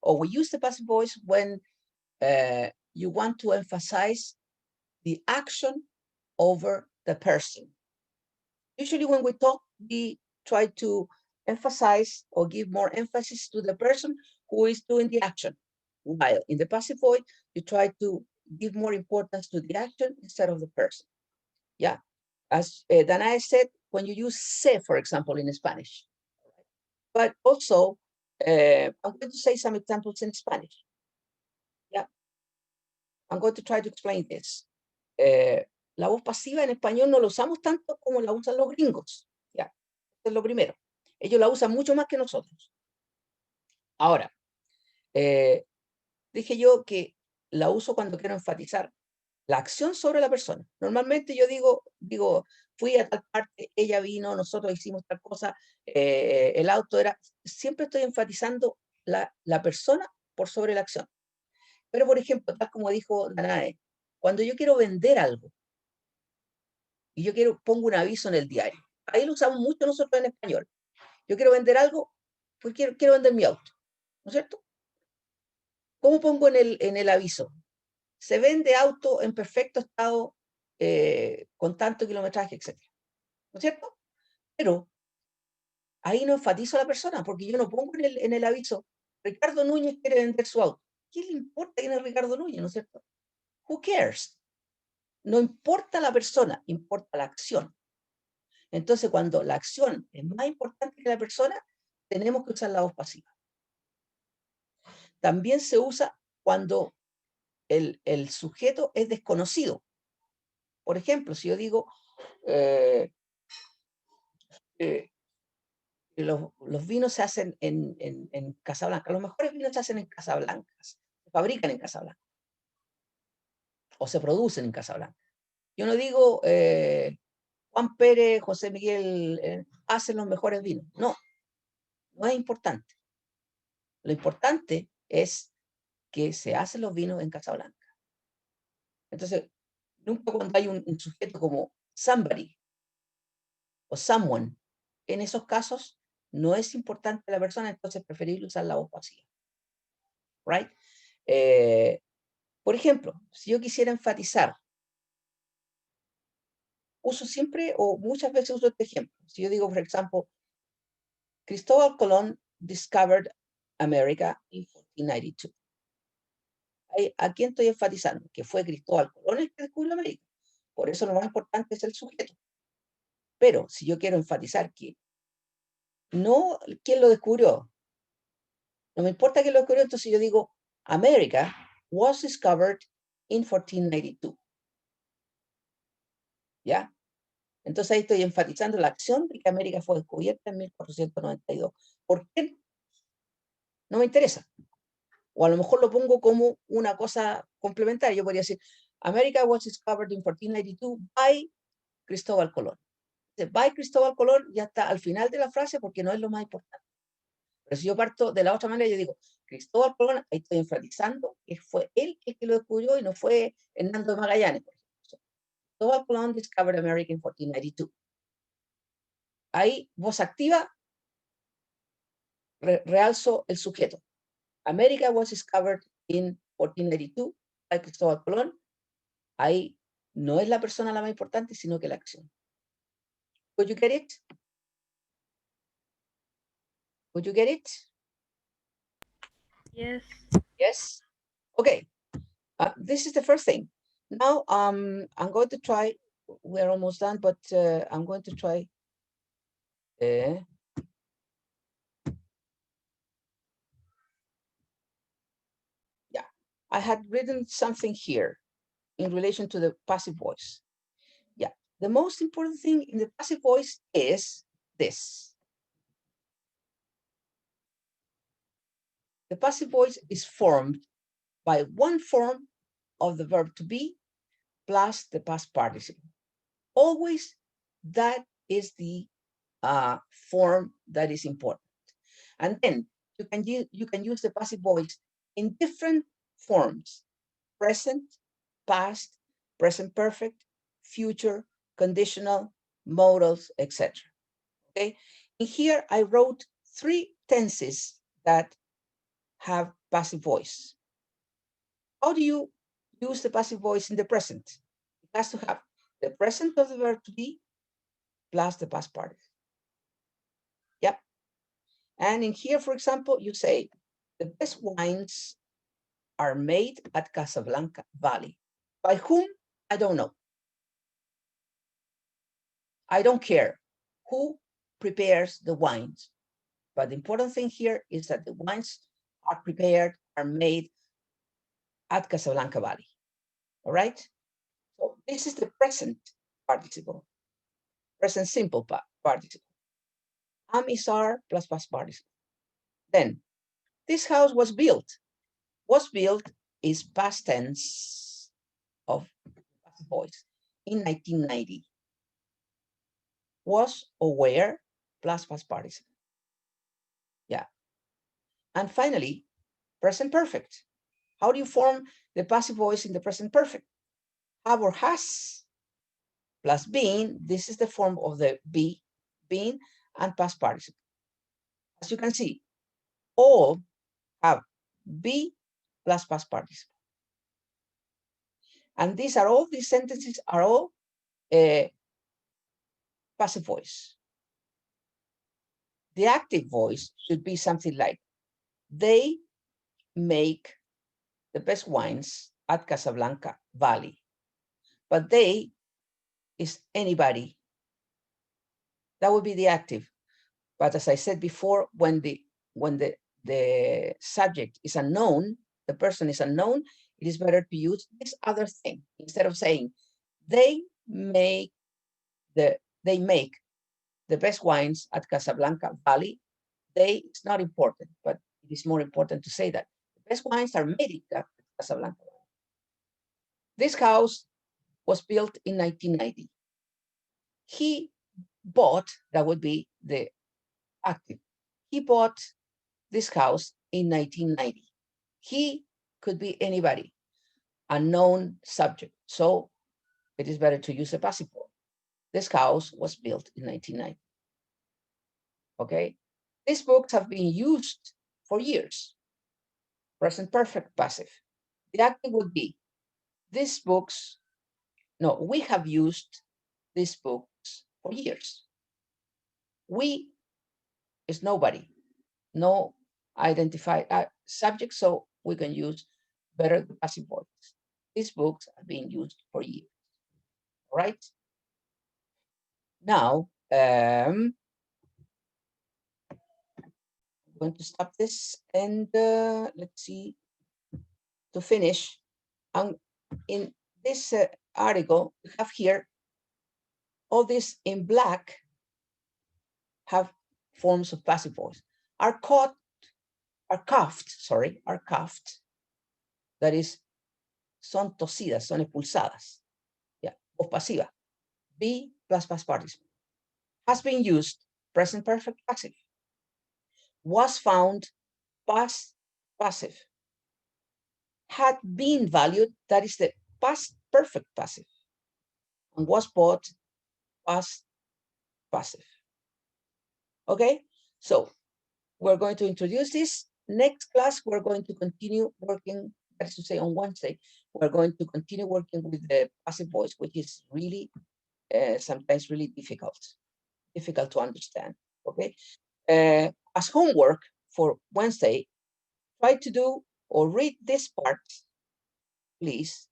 or we use the passive voice when you want to emphasize the action over the person. Usually when we talk, we try to emphasize or give more emphasis to the person who is doing the action. While in the passive voice, you try to give more importance to the action instead of the person. Yeah, as Danae said, when you use se, for example, in Spanish. But also, I'm going to say some examples in Spanish. Yeah, I'm going to try to explain this. La voz pasiva en español no la usamos tanto como la usan los gringos. Ya, esto es lo primero. Ellos la usan mucho más que nosotros. Ahora, dije yo que la uso cuando quiero enfatizar la acción sobre la persona. Normalmente yo digo, fui a tal parte, ella vino, nosotros hicimos tal cosa, el auto era... Siempre estoy enfatizando la persona por sobre la acción. Pero, por ejemplo, tal como dijo Danae, cuando yo quiero vender algo, y yo pongo un aviso en el diario, ahí lo usamos mucho nosotros en español. Yo quiero vender algo, pues quiero vender mi auto, ¿no es cierto? ¿Cómo pongo en el aviso? Se vende auto en perfecto estado, con tanto kilometraje, etc. ¿No es cierto? Pero ahí no enfatizo a la persona, porque yo no pongo en el aviso, Ricardo Núñez quiere vender su auto. ¿Qué le importa quién es Ricardo Núñez, no es cierto? Who cares? No importa la persona, importa la acción. Entonces, cuando la acción es más importante que la persona, tenemos que usar la voz pasiva. También se usa cuando el sujeto es desconocido. Por ejemplo, si yo digo, los vinos se hacen en Casablanca, los mejores vinos se hacen en Casablanca, se fabrican en Casablanca, o se producen en Casablanca. Yo no digo, Juan Pérez, José Miguel hacen los mejores vinos. No, no es importante. Lo importante es que se hacen los vinos en Casablanca. Entonces, nunca cuando hay un sujeto como somebody o someone, en esos casos no es importante la persona, entonces preferible usar la voz pasiva. Right? Por ejemplo, si yo quisiera enfatizar uso siempre o muchas veces uso este ejemplo. Si yo digo, por ejemplo, Cristóbal Colón discovered America in 1492. ¿A quién estoy enfatizando? Que fue Cristóbal Colón el que descubrió América. Por eso lo más importante es el sujeto. Pero si yo quiero enfatizar que no quién lo descubrió, no me importa quién lo descubrió, entonces yo digo, America was discovered in 1492. ¿Ya? Entonces ahí estoy enfatizando la acción de que América fue descubierta en 1492. ¿Por qué? No me interesa. O a lo mejor lo pongo como una cosa complementaria. Yo podría decir, America was discovered in 1492 by Cristóbal Colón. By Cristóbal Colón ya está al final de la frase porque no es lo más importante. Pero si yo parto de la otra manera, yo digo, Cristóbal Colón, ahí estoy enfatizando que fue él el que lo descubrió y no fue Hernando de Magallanes, por ejemplo. Cristóbal Colón discovered America in 1492. Ahí, voz activa, realzo el sujeto. America was discovered in 1492 by Cristóbal Colón. Ahí no es la persona la más importante, sino que la acción. Could you get it? Could you get it? Yes. Yes. Okay. This is the first thing. Now I'm going to try. We're almost done, but I'm going to try. Yeah, I had written something here in relation to the passive voice. Yeah, the most important thing in the passive voice is this. The passive voice is formed by one form of the verb to be plus the past participle. Always that is the form that is important. And then you can use the passive voice in different forms: present, past, present perfect, future, conditional, modals, etc. Okay, and here I wrote 3 tenses that have passive voice. How do you use the passive voice in the present? It has to have the present of the verb to be plus the past participle. Yep. And in here, for example, you say, the best wines are made at Casablanca Valley. By whom? I don't know. I don't care who prepares the wines. But the important thing here is that the wines are prepared, are made at Casablanca Valley. All right? So this is the present participle, present simple participle. Am is are plus past participle. Then, this house was built. Was built is past tense of passive voice in 1990. Was or were plus past participle. Yeah. And finally, present perfect. How do you form the passive voice in the present perfect? Have or has plus been. This is the form of the be, been, and past participle. As you can see, all have be plus past participle. And these sentences are all passive voice. The active voice should be something like, they make the best wines at Casablanca Valley. But they is anybody. That would be the active. But as I said before, when the subject is unknown, the person is unknown, it is better to use this other thing. Instead of saying, they make the best wines at Casablanca Valley, it's not important, but it is more important to say that the best wines are made at Casablanca Valley. This house was built in 1990. He bought, that would be the active. He bought this house in 1990. He could be anybody, unknown subject. So it is better to use a passive form. This house was built in 1990. Okay, these books have been used for years. Present perfect passive. The active would be, these books, no, we have used these books for years. We is nobody, no identified subject, so we can use better the passive voice. These books have been used for years, right? Now, I'm going to stop this and let's see, to finish. In this article, we have here all this in black have forms of passive voice. Are cuffed. That is, son tosidas, son expulsadas. Yeah, voz pasiva. Be plus past participle. Has been used, present perfect passive. Was found, past passive. Had been valued, that is the past perfect passive. And was bought, past passive. Okay, so we're going to introduce this. Next class, we're going to continue working, that is to say on Wednesday, we're going to continue working with the passive voice, which is really sometimes really difficult to understand, okay? As homework for Wednesday, try to do or read this part, please.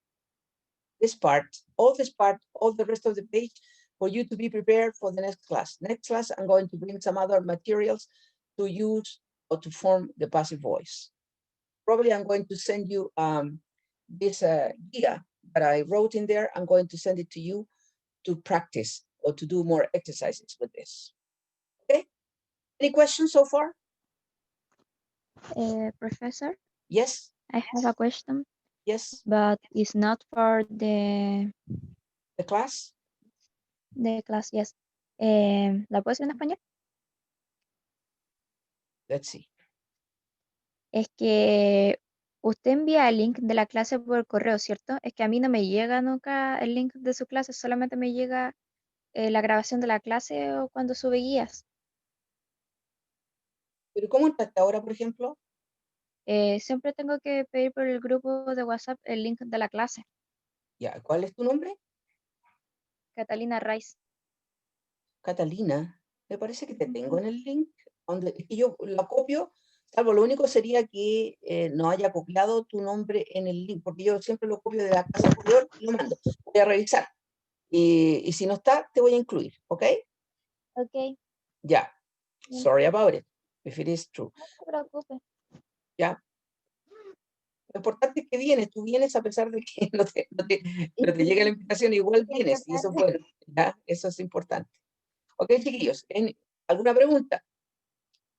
This part, all the rest of the page, for you to be prepared for the next class. Next class, I'm going to bring some other materials to use or to form the passive voice. Probably I'm going to send you this guia that I wrote in there. I'm going to send it to you to practice or to do more exercises with this. Okay? Any questions so far? Professor? Yes? I have a question. Yes? But it's not for the class? The class, yes. ¿La puedo decir en español? Let's see. Es que usted envía el link de la clase por correo, ¿cierto? Es que a mí no me llega nunca el link de su clase, solamente me llega la grabación de la clase o cuando sube guías. ¿Pero cómo entraste ahora, por ejemplo? Siempre tengo que pedir por el grupo de WhatsApp el link de la clase. Ya, ¿cuál es tu nombre? Catalina Rice. Catalina, me parece que te tengo en el link. Es que yo la copio, salvo lo único sería que no haya copiado tu nombre en el link, porque yo siempre lo copio de la clase anterior y lo mando. Voy a revisar. Y si no está, te voy a incluir, ¿ok? Ok. Ya. Bien. Sorry about it, if it is true. No se preocupe. Ya. Lo importante es que vienes, tú vienes a pesar de que no te llega la invitación, igual vienes, y eso es bueno, ¿ya? Eso es importante. Ok, chiquillos, ¿alguna pregunta?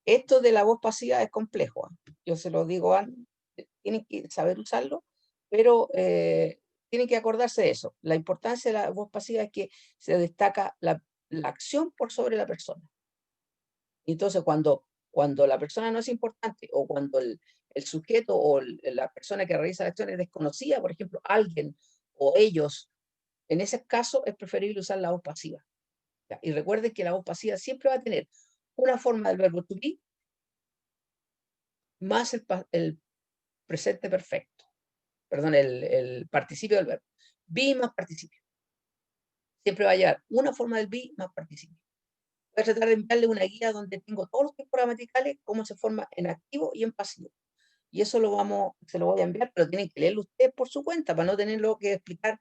Esto de la voz pasiva es complejo, ¿eh? Yo se lo digo antes, tienen que saber usarlo, pero tienen que acordarse de eso. La importancia de la voz pasiva es que se destaca la acción por sobre la persona. Entonces, cuando la persona no es importante o cuando el sujeto o la persona que realiza la acción es desconocida, por ejemplo, alguien o ellos, en ese caso es preferible usar la voz pasiva. ¿Ya? Y recuerden que la voz pasiva siempre va a tener una forma del verbo to be más el presente perfecto. Perdón, el participio del verbo. Be más participio. Siempre va a llevar una forma del be más participio. Voy a tratar de enviarle una guía donde tengo todos los tiempos gramaticales, cómo se forma en activo y en pasivo. Y eso se lo voy a enviar, pero tienen que leerlo ustedes por su cuenta para no tenerlo que explicar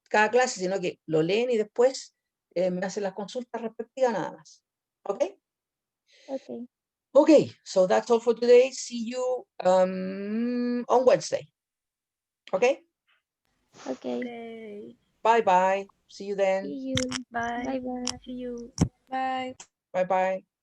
cada clase, sino que lo leen y después me hacen las consultas respectivas nada más. ¿Ok? Ok. Okay, so that's all for today. See you on Wednesday. Okay? Okay. Okay. Bye-bye. See you then. See you. Bye. Bye bye. See you. Bye. Bye-bye.